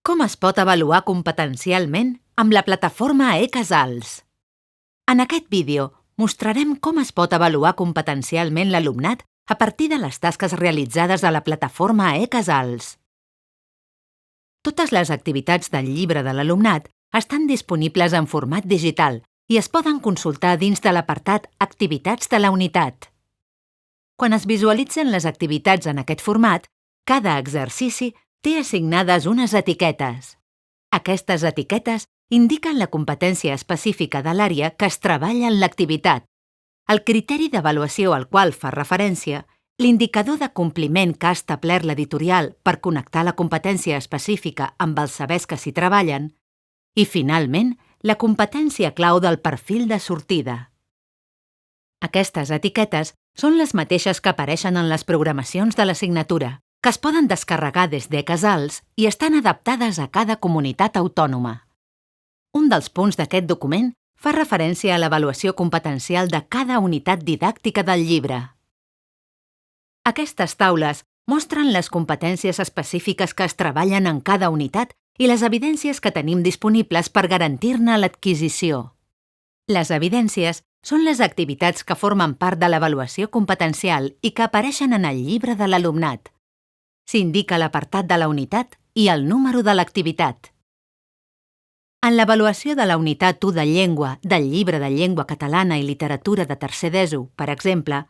Com es pot avaluar competencialment amb la plataforma eCasals? En aquest vídeo mostrarem com es pot avaluar competencialment l'alumnat a partir de les tasques realitzades a la plataforma eCasals. Totes les activitats del llibre de l'alumnat estan disponibles en format digital i es poden consultar dins de l'apartat Activitats de la unitat. Quan es visualitzen les activitats en aquest format, cada exercici té assignades unes etiquetes. Aquestes etiquetes indiquen la competència específica de l'àrea que es treballa en l'activitat, el criteri d'avaluació al qual fa referència, l'indicador de compliment que ha establert l'editorial per connectar la competència específica amb els sabers que s'hi treballen i, finalment, la competència clau del perfil de sortida. Aquestes etiquetes són les mateixes que apareixen en les programacions de l'assignatura, que es poden descarregar des d'eCasals i estan adaptades a cada comunitat autònoma. Un dels punts d'aquest document fa referència a l'avaluació competencial de cada unitat didàctica del llibre. Aquestes taules mostren les competències específiques que es treballen en cada unitat i les evidències que tenim disponibles per garantir-ne l'adquisició. Les evidències són les activitats que formen part de l'avaluació competencial i que apareixen en el llibre de l'alumnat. S'indica l'apartat de la unitat i el número de l'activitat. En l'avaluació de la unitat 1 de llengua del llibre de llengua catalana i literatura de tercer d'ESO, per exemple,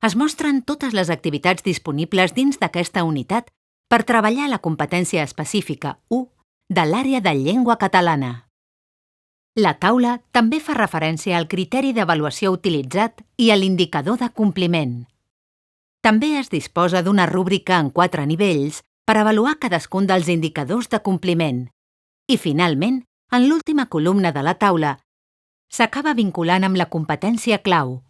es mostren totes les activitats disponibles dins d'aquesta unitat per treballar la competència específica 1 de l'àrea de llengua catalana. La taula també fa referència al criteri d'avaluació utilitzat i a l'indicador de compliment. També es disposa d'una rúbrica en 4 nivells per avaluar cadascun dels indicadors de compliment. I, finalment, en l'última columna de la taula, s'acaba vinculant amb la competència clau.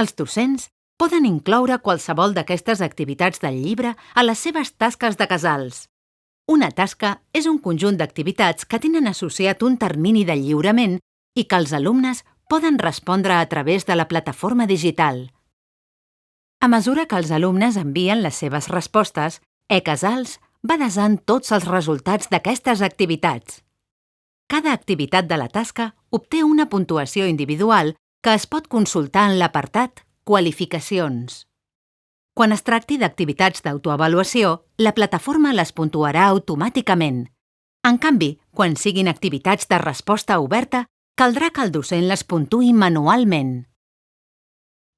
Els docents poden incloure qualsevol d'aquestes activitats del llibre a les seves tasques de casals. Una tasca és un conjunt d'activitats que tenen associat un termini de lliurament i que els alumnes poden respondre a través de la plataforma digital. A mesura que els alumnes envien les seves respostes, eCasals va desant tots els resultats d'aquestes activitats. Cada activitat de la tasca obté una puntuació individual que es pot consultar en l'apartat Qualificacions. Quan es tracti d'activitats d'autoavaluació, la plataforma les puntuarà automàticament. En canvi, quan siguin activitats de resposta oberta, caldrà que el docent les puntuï manualment.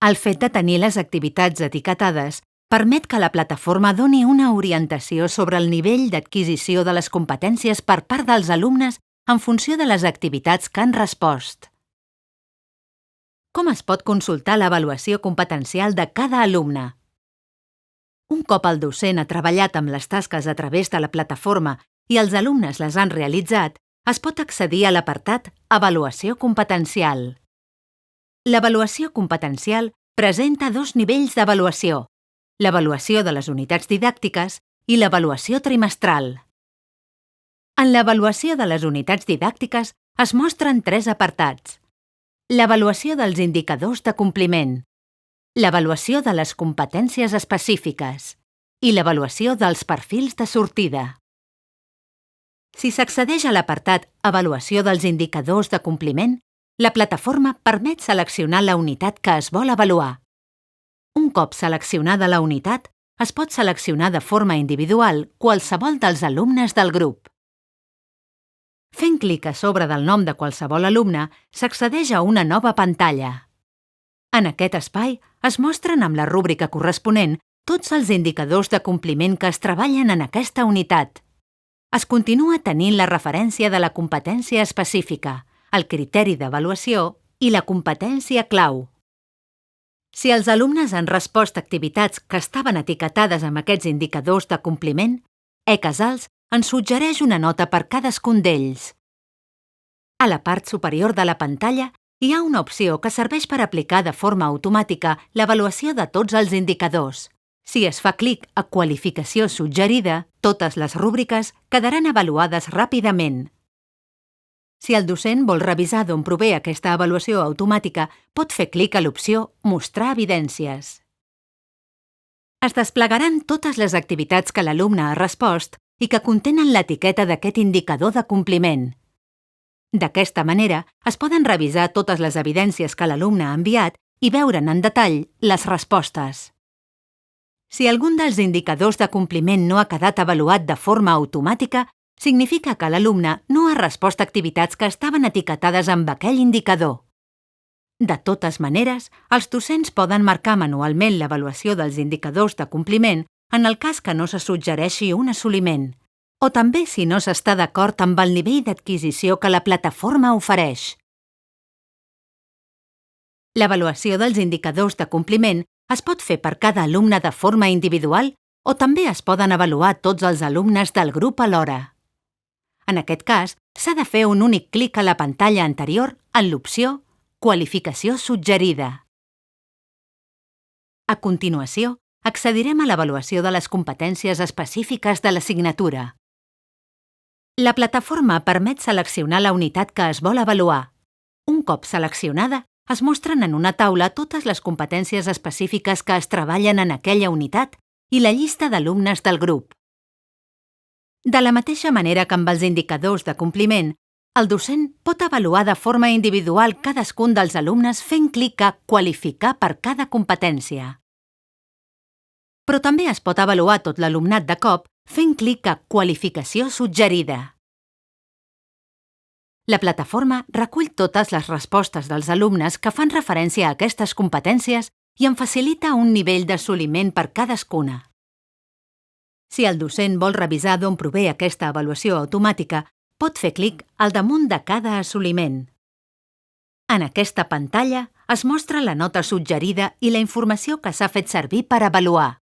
El fet de tenir les activitats etiquetades permet que la plataforma doni una orientació sobre el nivell d'adquisició de les competències per part dels alumnes en funció de les activitats que han respost. Com es pot consultar l'avaluació competencial de cada alumne? Un cop el docent ha treballat amb les tasques a través de la plataforma i els alumnes les han realitzat, es pot accedir a l'apartat Avaluació competencial. L'avaluació competencial presenta 2 nivells d'avaluació, l'avaluació de les unitats didàctiques i l'avaluació trimestral. En l'avaluació de les unitats didàctiques es mostren 3 apartats. L'avaluació dels indicadors de compliment, l'avaluació de les competències específiques i l'avaluació dels perfils de sortida. Si s'accedeix a l'apartat Avaluació dels indicadors de compliment, la plataforma permet seleccionar la unitat que es vol avaluar. Un cop seleccionada la unitat, es pot seleccionar de forma individual qualsevol dels alumnes del grup. Fent clic a sobre del nom de qualsevol alumne, s'accedeix a una nova pantalla. En aquest espai es mostren amb la rúbrica corresponent tots els indicadors de compliment que es treballen en aquesta unitat. Es continua tenint la referència de la competència específica, el criteri d'avaluació i la competència clau. Si els alumnes han respost a activitats que estaven etiquetades amb aquests indicadors de compliment, eCasals ens suggereix una nota per cadascun d'ells. A la part superior de la pantalla hi ha una opció que serveix per aplicar de forma automàtica l'avaluació de tots els indicadors. Si es fa clic a Qualificació suggerida, totes les rúbriques quedaran avaluades ràpidament. Si el docent vol revisar d'on prové aquesta avaluació automàtica, pot fer clic a l'opció Mostrar evidències. Es desplegaran totes les activitats que l'alumne ha respost i que contenen l'etiqueta d'aquest indicador de compliment. D'aquesta manera, es poden revisar totes les evidències que l'alumne ha enviat i veure'n en detall les respostes. Si algun dels indicadors de compliment no ha quedat avaluat de forma automàtica, significa que l'alumne no ha respost a activitats que estaven etiquetades amb aquell indicador. De totes maneres, els docents poden marcar manualment l'avaluació dels indicadors de compliment en el cas que no se suggereixi un assoliment, o també si no s'està d'acord amb el nivell d'adquisició que la plataforma ofereix. L'avaluació dels indicadors de compliment es pot fer per cada alumne de forma individual o també es poden avaluar tots els alumnes del grup alhora. En aquest cas, s'ha de fer un únic clic a la pantalla anterior en l'opció Qualificació suggerida. A continuació, accedirem a l'avaluació de les competències específiques de l'assignatura. La plataforma permet seleccionar la unitat que es vol avaluar. Un cop seleccionada, es mostren en una taula totes les competències específiques que es treballen en aquella unitat i la llista d'alumnes del grup. De la mateixa manera que amb els indicadors de compliment, el docent pot avaluar de forma individual cadascun dels alumnes fent clic a Qualificar per cada competència. Però també es pot avaluar tot l'alumnat de cop fent clic a Qualificació suggerida. La plataforma recull totes les respostes dels alumnes que fan referència a aquestes competències i en facilita un nivell d'assoliment per cadascuna. Si el docent vol revisar d'on prové aquesta avaluació automàtica, pot fer clic al damunt de cada assoliment. En aquesta pantalla es mostra la nota suggerida i la informació que s'ha fet servir per avaluar.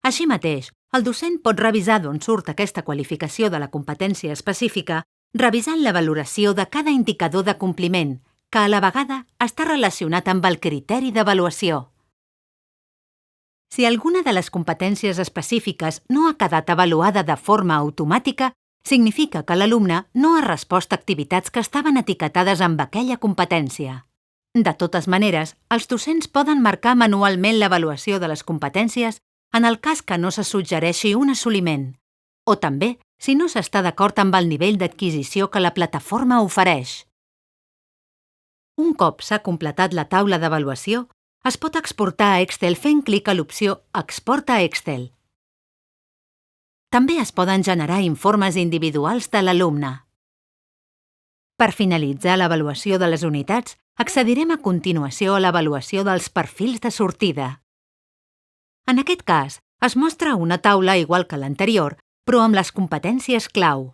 Així mateix, el docent pot revisar d'on surt aquesta qualificació de la competència específica revisant la valoració de cada indicador de compliment, que a la vegada està relacionat amb el criteri d'avaluació. Si alguna de les competències específiques no ha quedat avaluada de forma automàtica, significa que l'alumne no ha respost a activitats que estaven etiquetades amb aquella competència. De totes maneres, els docents poden marcar manualment l'avaluació de les competències en el cas que no se suggereixi un assoliment, o també si no s'està d'acord amb el nivell d'adquisició que la plataforma ofereix. Un cop s'ha completat la taula d'avaluació, es pot exportar a Excel fent clic a l'opció Exporta a Excel. També es poden generar informes individuals de l'alumne. Per finalitzar l'avaluació de les unitats, accedirem a continuació a l'avaluació dels perfils de sortida. En aquest cas, es mostra una taula igual que l'anterior, però amb les competències clau.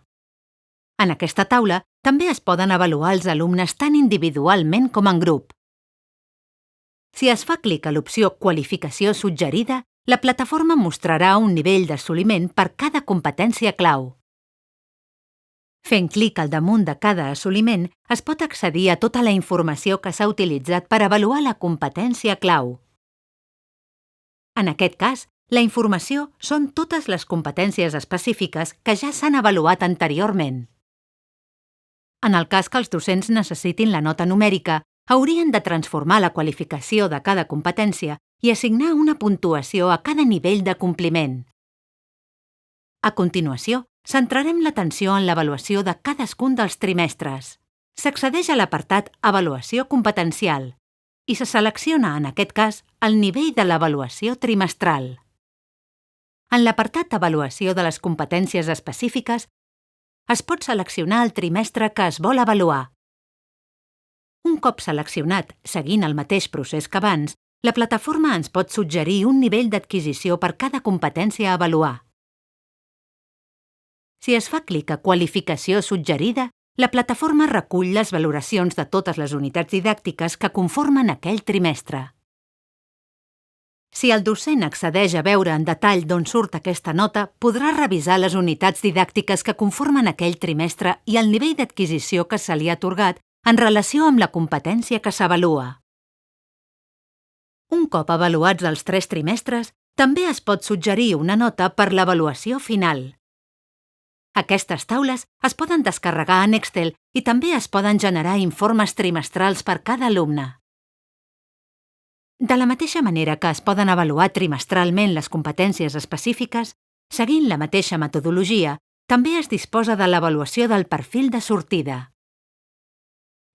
En aquesta taula també es poden avaluar els alumnes tant individualment com en grup. Si es fa clic a l'opció Qualificació suggerida, la plataforma mostrarà un nivell d'assoliment per cada competència clau. Fent clic al damunt de cada assoliment, es pot accedir a tota la informació que s'ha utilitzat per avaluar la competència clau. En aquest cas, la informació són totes les competències específiques que ja s'han avaluat anteriorment. En el cas que els docents necessitin la nota numèrica, haurien de transformar la qualificació de cada competència i assignar una puntuació a cada nivell de compliment. A continuació, centrarem l'atenció en l'avaluació de cadascun dels trimestres. S'accedeix a l'apartat Avaluació competencial i se selecciona, en aquest cas, el nivell de l'avaluació trimestral. En l'apartat Avaluació de les competències específiques, es pot seleccionar el trimestre que es vol avaluar. Un cop seleccionat, seguint el mateix procés que abans, la plataforma ens pot suggerir un nivell d'adquisició per cada competència a avaluar. Si es fa clic a Qualificació suggerida, la plataforma recull les valoracions de totes les unitats didàctiques que conformen aquell trimestre. Si el docent accedeix a veure en detall d'on surt aquesta nota, podrà revisar les unitats didàctiques que conformen aquell trimestre i el nivell d'adquisició que se li ha atorgat en relació amb la competència que s'avalua. Un cop avaluats els 3 trimestres, també es pot suggerir una nota per l'avaluació final. Aquestes taules es poden descarregar en Excel i també es poden generar informes trimestrals per cada alumne. De la mateixa manera que es poden avaluar trimestralment les competències específiques, Seguint la mateixa metodologia, també es disposa de l'avaluació del perfil de sortida.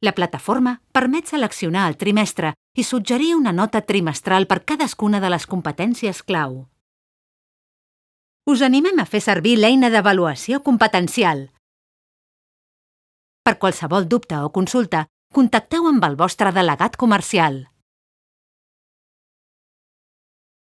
La plataforma permet seleccionar el trimestre i suggerir una nota trimestral per cadascuna de les competències clau. Us animem a fer servir l'eina d'avaluació competencial. Per qualsevol dubte o consulta, contacteu amb el vostre delegat comercial.